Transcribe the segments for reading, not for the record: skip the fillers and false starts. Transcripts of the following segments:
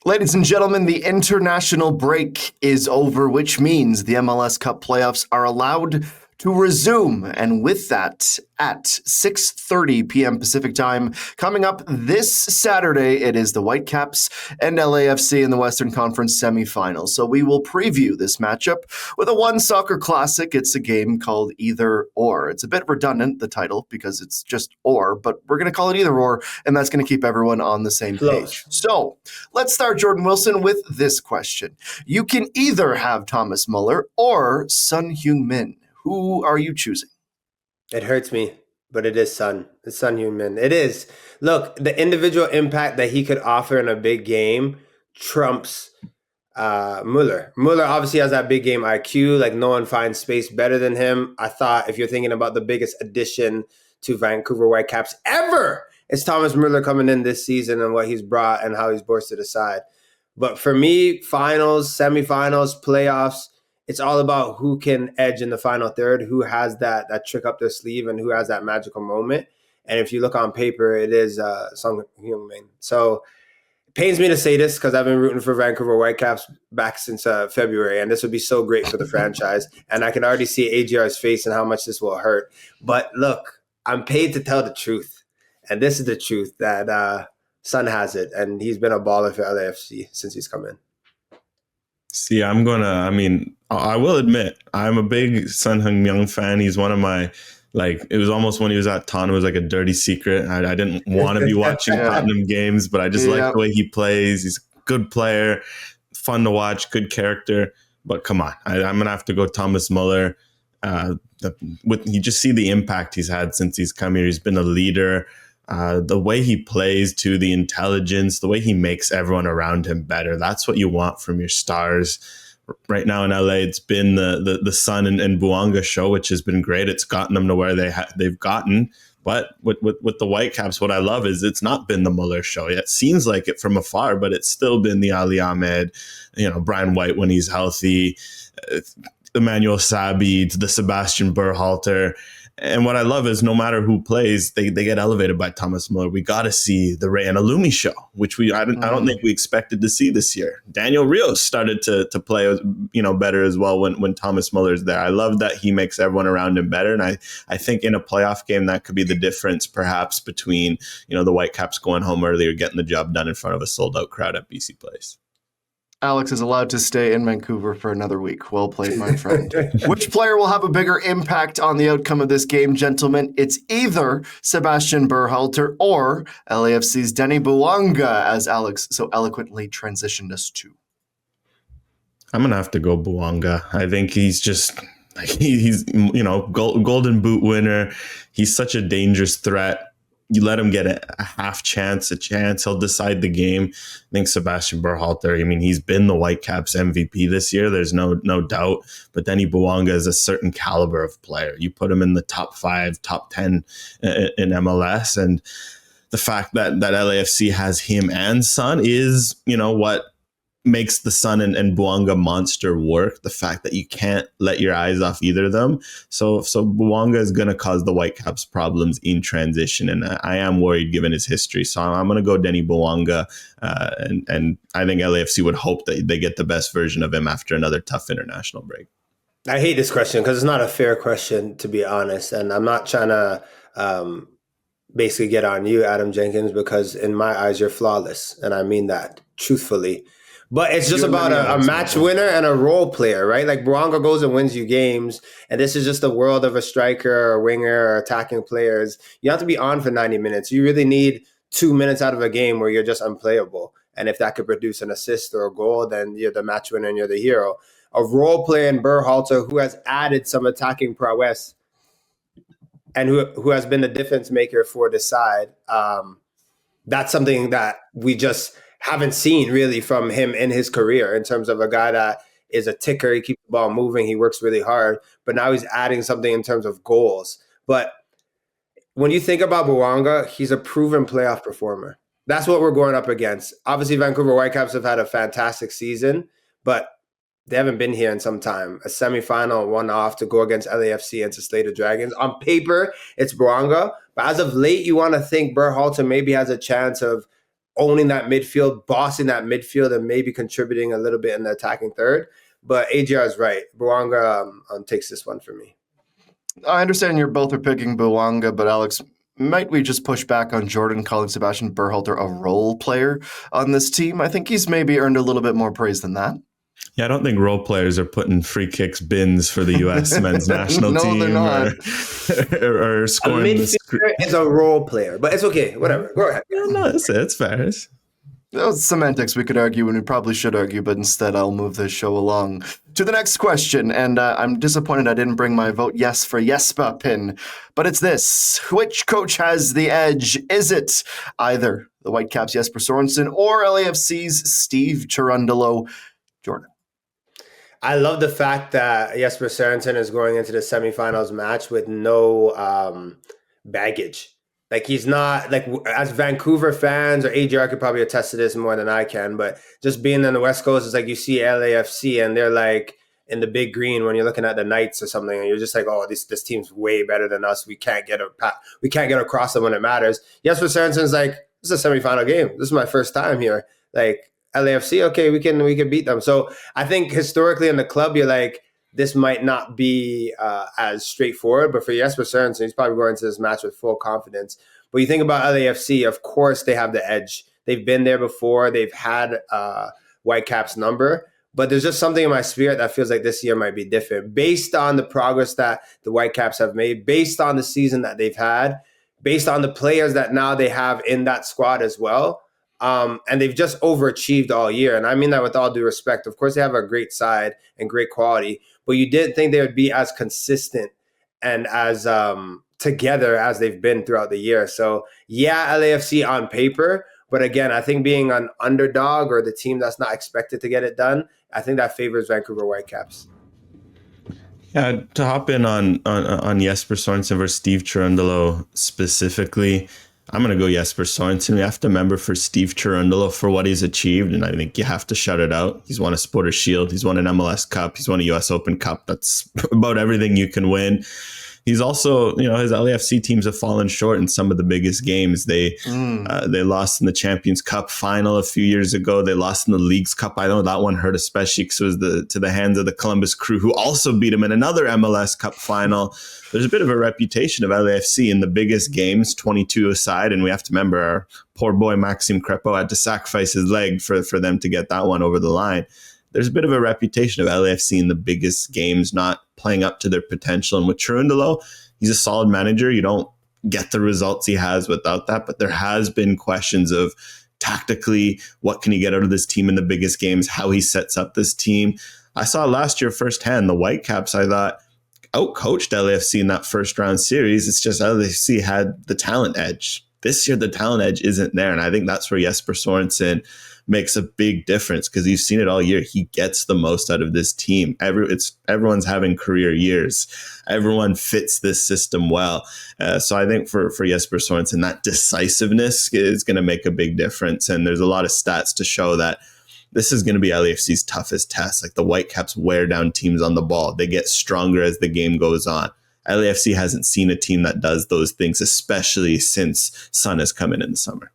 Ladies and gentlemen, the international break is over, which means the MLS Cup playoffs are allowed to resume. And with that, at 6:30 p.m. Pacific time, coming up this Saturday, it is the Whitecaps and LAFC in the Western Conference semifinals. So we will preview this matchup with a OneSoccer classic. It's a game called Either Or. It's a bit redundant, the title, because it's just or, but we're going to call it Either Or, and that's going to keep everyone on the same page. So let's start, Jordan Wilson, with this question. You can either have Thomas Muller or Son Heung-min. Who are you choosing? It hurts me, but it is Son. It's Son Heung-min. It is. Look, the individual impact that he could offer in a big game trumps Muller. Muller obviously has that big game IQ. Like, no one finds space better than him. I thought if you're thinking about the biggest addition to Vancouver Whitecaps ever, it's Thomas Muller coming in this season and what he's brought and how he's boosted aside. But for me, finals, semifinals, playoffs, it's all about who can edge in the final third, who has that trick up their sleeve, and who has that magical moment. And if you look on paper, it is Son Heung-min. So it pains me to say this because I've been rooting for Vancouver Whitecaps back since February, and this would be so great for the franchise. And I can already see AGR's face and how much this will hurt. But look, I'm paid to tell the truth. And this is the truth, that Son has it, and he's been a baller for LAFC since he's come in. See, I will admit, I'm a big Son Heung-min fan. He's one of my, it was almost when he was at Tottenham, it was like a dirty secret. I didn't want to be watching Tottenham games, but I just like the way he plays. He's a good player, fun to watch, good character. But come on, I'm going to have to go Thomas Muller. You just see the impact he's had since he's come here. He's been a leader. The way he plays, too, the intelligence, the way he makes everyone around him better. That's what you want from your stars. Right now in LA, it's been the Son and Bouanga show, which has been great. It's gotten them to where they've gotten. But with the Whitecaps, what I love is it's not been the Muller show. It seems like it from afar, but it's still been the Ali Ahmed, Brian White when he's healthy, Emmanuel Sabi, the Sebastian Berhalter. And what I love is no matter who plays, they get elevated by Thomas Muller. We got to see the Ray and Alumi show, which I don't think we expected to see this year. Daniel Rios started to play better as well when Thomas Muller's there. I love that he makes everyone around him better, and I think in a playoff game that could be the difference perhaps between the Whitecaps going home early or getting the job done in front of a sold out crowd at BC Place. Alex is allowed to stay in Vancouver for another week. Well played, my friend. Which player will have a bigger impact on the outcome of this game, gentlemen? It's either Sebastian Berhalter or LAFC's Denny Bouanga, as Alex so eloquently transitioned us to. I'm going to have to go Bouanga. I think he's just... he's golden boot winner. He's such a dangerous threat. You let him get a half chance, he'll decide the game. I think Sebastian Berhalter, he's been the Whitecaps MVP this year. There's no doubt. But Denny Bouanga is a certain caliber of player. You put him in the top 5, top 10 in MLS. And the fact that LAFC has him and Son is, what makes the Son and Bouanga monster work. The fact that you can't let your eyes off either of them. So Bouanga is going to cause the Whitecaps problems in transition, and I am worried given his history. So I'm going to go Denny Bouanga, and I think LAFC would hope that they get the best version of him after another tough international break. I hate this question because it's not a fair question, to be honest, and I'm not trying to basically get on you, Adam Jenkins, because in my eyes you're flawless, and I mean that truthfully. But it's just about a match winner and a role player, right? Like Bouanga goes and wins you games, and this is just the world of a striker or a winger or attacking players. You have to be on for 90 minutes. You really need 2 minutes out of a game where you're just unplayable. And if that could produce an assist or a goal, then you're the match winner and you're the hero. A role player in Berhalter who has added some attacking prowess and who has been the difference maker for the side. That's something that we just haven't seen really from him in his career in terms of a guy that is a ticker. He keeps the ball moving. He works really hard. But now he's adding something in terms of goals. But when you think about Bouanga, he's a proven playoff performer. That's what we're going up against. Obviously, Vancouver Whitecaps have had a fantastic season, but they haven't been here in some time. A semifinal, one off to go against LAFC and to slay the Dragons. On paper, it's Bouanga. But as of late, you want to think Berhalter maybe has a chance of owning that midfield, bossing that midfield, and maybe contributing a little bit in the attacking third. But AJR is right. Bouanga takes this one for me. I understand you both are picking Bouanga, but Alex, might we just push back on Jordan calling Sebastian Berhalter a role player on this team? I think he's maybe earned a little bit more praise than that. Yeah, I don't think role players are putting free kicks bins for the U.S. men's national No, team they're not. or scoring. A midfielder is a role player, but it's okay. Whatever. Go ahead. No, it's fair. Those semantics we could argue, and we probably should argue, but instead I'll move this show along to the next question. And I'm disappointed I didn't bring my vote yes for Jesper pin, but it's this. Which coach has the edge? Is it either the Whitecaps' Jesper Sorensen or LAFC's Steve Cherundolo? Jordan. I love the fact that Jesper Sorensen is going into the semifinals match with no baggage. Like, he's not, like, as Vancouver fans, or AJR could probably attest to this more than I can, but just being on the West Coast, it's like you see LAFC and they're like in the big green when you're looking at the Knights or something, and you're just like, oh, this team's way better than us. We can't get across them when it matters. Jesper Sorensen's like, this is a semifinal game. This is my first time here. Like, LAFC, okay, we can beat them. So I think historically in the club, you're like, this might not be as straightforward, but for Jesper Sorensen, he's probably going into this match with full confidence. But you think about LAFC, of course they have the edge. They've been there before. They've had Whitecaps number. But there's just something in my spirit that feels like this year might be different. Based on the progress that the Whitecaps have made, based on the season that they've had, based on the players that now they have in that squad as well. And they've just overachieved all year. And I mean that with all due respect. Of course, they have a great side and great quality, but you didn't think they would be as consistent and as together as they've been throughout the year. So yeah, LAFC on paper, but again, I think being an underdog or the team that's not expected to get it done, I think that favors Vancouver Whitecaps. Yeah, to hop in on Jesper Sorensen versus Steve Cherundolo specifically, I'm going to go Jesper Sorensen. We have to remember for Steve Cherundolo, for what he's achieved, and I think you have to shout it out. He's won a Supporters' Shield. He's won an MLS Cup. He's won a US Open Cup. That's about everything you can win. He's also, his LAFC teams have fallen short in some of the biggest games. They lost in the Champions Cup final a few years ago. They lost in the Leagues Cup. I know that one hurt especially because it was to the hands of the Columbus Crew, who also beat them in another MLS Cup final. There's a bit of a reputation of LAFC in the biggest games, 22 aside, and we have to remember our poor boy Maxime Crepeau had to sacrifice his leg for them to get that one over the line. There's a bit of a reputation of LAFC in the biggest games not playing up to their potential. And with Cherundolo, he's a solid manager. You don't get the results he has without that, but there has been questions of tactically, what can he get out of this team in the biggest games, how he sets up this team. I saw last year firsthand, the Whitecaps, I thought, outcoached LAFC in that first round series. It's just LAFC had the talent edge. This year, the talent edge isn't there. And I think that's where Jesper Sorensen makes a big difference, because you've seen it all year. He gets the most out of this team. Everyone's having career years. Everyone fits this system well. So I think for Jesper Sorensen, that decisiveness is going to make a big difference. And there's a lot of stats to show that this is going to be LAFC's toughest test. Like, the Whitecaps wear down teams on the ball. They get stronger as the game goes on. LAFC hasn't seen a team that does those things, especially since Sun has come in the summer.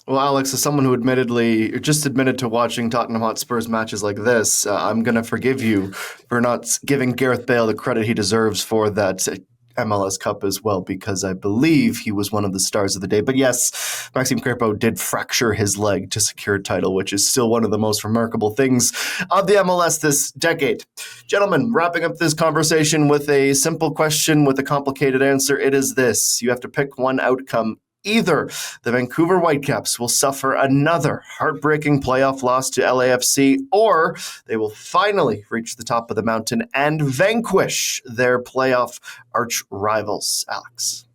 Well, Alex, as someone who admitted to watching Tottenham Hotspur's matches like this, I'm going to forgive you for not giving Gareth Bale the credit he deserves for that MLS Cup as well, because I believe he was one of the stars of the day. But yes, Maxime Crepeau did fracture his leg to secure a title, which is still one of the most remarkable things of the MLS this decade. Gentlemen, wrapping up this conversation with a simple question with a complicated answer. It is this. You have to pick one outcome. Either the Vancouver Whitecaps will suffer another heartbreaking playoff loss to LAFC, or they will finally reach the top of the mountain and vanquish their playoff arch rivals. Alex?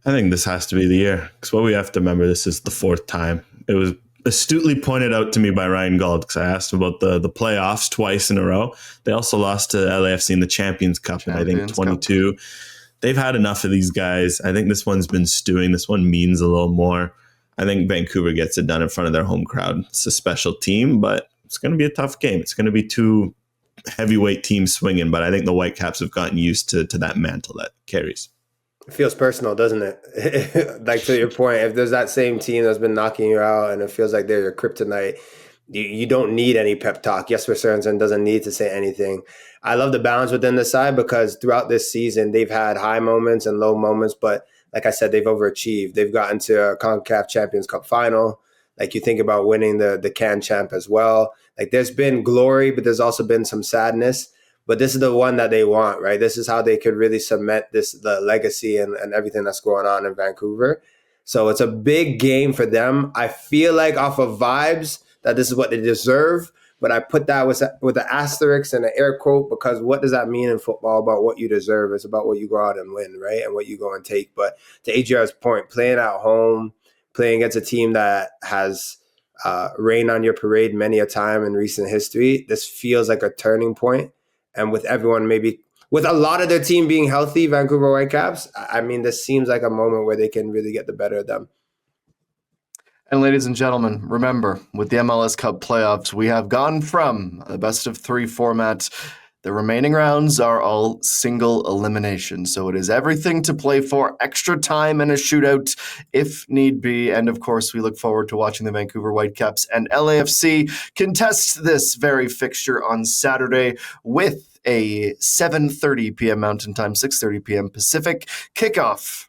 I think this has to be the year, because what we have to remember, this is the fourth time. It was astutely pointed out to me by Ryan Gauld, because I asked him about the playoffs twice in a row. They also lost to LAFC in the Champions Cup in, I think, 22. Cup. They've had enough of these guys. I think this one's been stewing. This one means a little more. I think Vancouver gets it done in front of their home crowd. It's a special team, but it's going to be a tough game. It's going to be two heavyweight teams swinging, but I think the Whitecaps have gotten used to that mantle that carries. It feels personal, doesn't it? Like, to your point, if there's that same team that's been knocking you out and it feels like they're your kryptonite, you don't need any pep talk. Jesper Sørensen doesn't need to say anything. I love the balance within the side because throughout this season, they've had high moments and low moments, but like I said, they've overachieved. They've gotten to a CONCACAF Champions Cup final. Like, you think about winning the CAN Champ as well. Like, there's been glory, but there's also been some sadness. But this is the one that they want, right? This is how they could really cement the legacy and everything that's going on in Vancouver. So it's a big game for them. I feel like, off of vibes, that this is what they deserve. But I put that with an asterisk and an air quote, because what does that mean in football about what you deserve? It's about what you go out and win, right? And what you go and take. But to AJR's point, playing at home, playing against a team that has rained on your parade many a time in recent history, this feels like a turning point. And with everyone, maybe with a lot of their team being healthy, Vancouver Whitecaps, I mean, this seems like a moment where they can really get the better of them. And ladies and gentlemen, remember, with the MLS Cup playoffs, we have gone from a best-of-3 format. The remaining rounds are all single elimination, so it is everything to play for, extra time and a shootout if need be. And of course, we look forward to watching the Vancouver Whitecaps and LAFC contest this very fixture on Saturday with a 7:30 p.m. Mountain Time, 6:30 p.m. Pacific kickoff